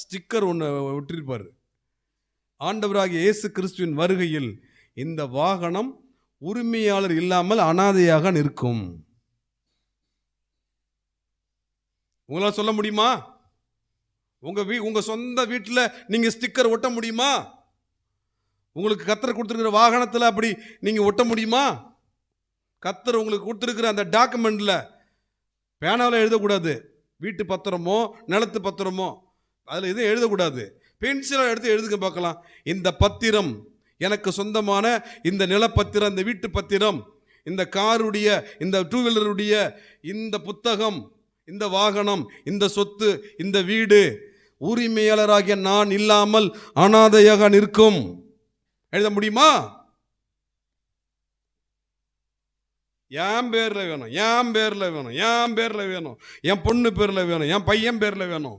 Sticker ஒன்று விட்டிருப்பார். ஆண்டவராகிய இயேசு கிறிஸ்துவின் வருகையில் இந்த வாகனம் உரிமையாளர் இல்லாமல் அனாதையாக நிற்கும். உங்களால் சொல்ல முடியுமா? உங்க சொந்த வீட்டில் நீங்க ஸ்டிக்கர் ஒட்ட முடியுமா? உங்களுக்கு கர்த்தர் கொடுத்துருக்கிற வாகனத்தில் அப்படி நீங்க ஒட்ட முடியுமா? கர்த்தர் உங்களுக்கு கொடுத்துருக்கிற அந்த டாக்குமெண்ட்ல பேனாவில் எழுதக்கூடாது. வீட்டு பத்திரமோ நிலத்து பத்திரமோ அதில் எதுவும் எழுதக்கூடாது. பென்சிலை எடுத்து எழுதுங்க பார்க்கலாம். இந்த பத்திரம் எனக்கு சொந்தமான, இந்த நிலப்பத்திரம், இந்த வீட்டு பத்திரம், இந்த காருடைய, இந்த டூ வீலருடைய, இந்த புத்தகம், இந்த வாகனம், இந்த சொத்து, இந்த வீடு உரிமையாளராகிய நான் இல்லாமல் அனாதையாக நிற்கும். எழுத முடியுமா? என் பேர்ல வேணும், என் பேர்ல வேணும், என் பேர்ல வேணும், என் பொண்ணு பேர்ல வேணும், என் பையன் பேர்ல வேணும்,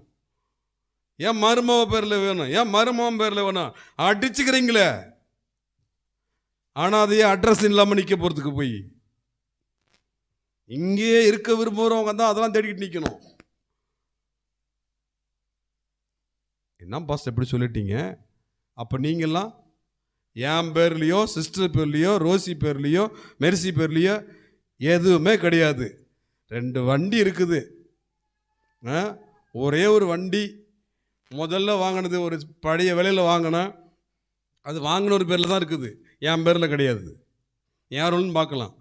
என் மருமவ பேர்ல வேணும், என் மருமவன் பேர்ல வேணும். அடிச்சுக்கிறீங்களே. அனாதையே அட்ரஸ் இல்லாம நிக்க போறதுக்கு போய் இங்கேயே இருக்க விரும்புறவங்க தான் அதெல்லாம் தேடிக்கிட்டு நிக்கணும். என்ன பாஸ்டர் எப்படி சொல்லிட்டீங்க? அப்ப நீங்கெல்லாம் என் பேர்லையோ, சிஸ்டர் பேர்லையோ, ரோசி பேர்லையோ, மெர்சி பேர்லையோ எதுவுமே கிடையாது. 2 வண்டி இருக்குது. ஒரே ஒரு வண்டி முதல்ல வாங்கினது ஒரு பழைய விலையில் வாங்கினேன். அது வாங்கின ஒரு பேரில் தான் இருக்குது, என் பேரில் கிடையாது. யாருன்னு பார்க்கலாம்.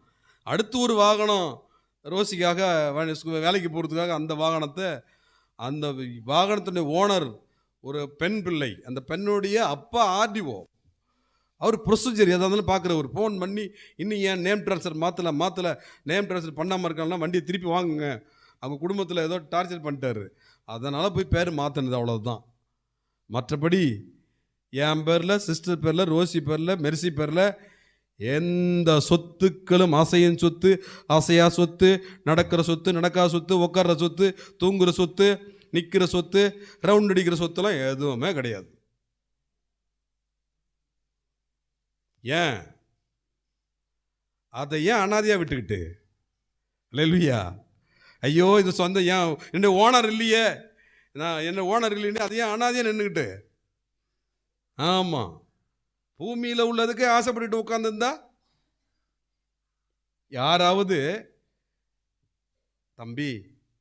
அடுத்து ஒரு வாகனம் ரோசிக்காக வேலைக்கு போகிறதுக்காக அந்த வாகனத்தை, அந்த வாகனத்துடைய ஓனர் ஒரு பெண் பிள்ளை. அந்த பெண்ணுடைய அப்பா ஆர்டிஓ. அவர் ப்ரொசீஜர் எதாக இருந்தாலும் பார்க்குறவர். ஃபோன் பண்ணி இன்னும் ஏன் நேம் ட்ரான்ஸ்ஃபர் மாற்றலை, நேம் ட்ரான்ஸ்ஃபர் பண்ணாமல் இருக்காங்கன்னா வண்டியை திருப்பி வாங்குங்க, அவங்க குடும்பத்தில் ஏதோ டார்ச்சர் பண்ணிட்டாரு, அதனால் போய் பேர் மாற்றினது, அவ்வளோதான். மற்றபடி என் பேரில், சிஸ்டர் பேரில், ரோசி பேரில், மெர்சி பேரில் எந்த சொத்துக்களும், அசையின் சொத்து, அசையா சொத்து, நடக்கிற சொத்து, நடக்காத சொத்து, உட்கார்ற சொத்து, தூங்குற சொத்து, நிற்கிற சொத்து, ரவுண்ட் அடிக்கிற சொத்துலாம் எதுவுமே கிடையாது. ஏன் அதை ஏன் அனாதையாக விட்டுக்கிட்டு? அல்லேலூயா. ஐயோ இது சொந்த, ஏன் என்ன ஓனர் இல்லையே, நான் என்ன ஓனர் இல்லைன்னு அதை ஏன் அனாதையாக நின்றுக்கிட்டு? ஆமாம், பூமியில் உள்ளதுக்கே ஆசைப்பட்டுட்டு உட்காந்துருந்தா யாராவது, தம்பி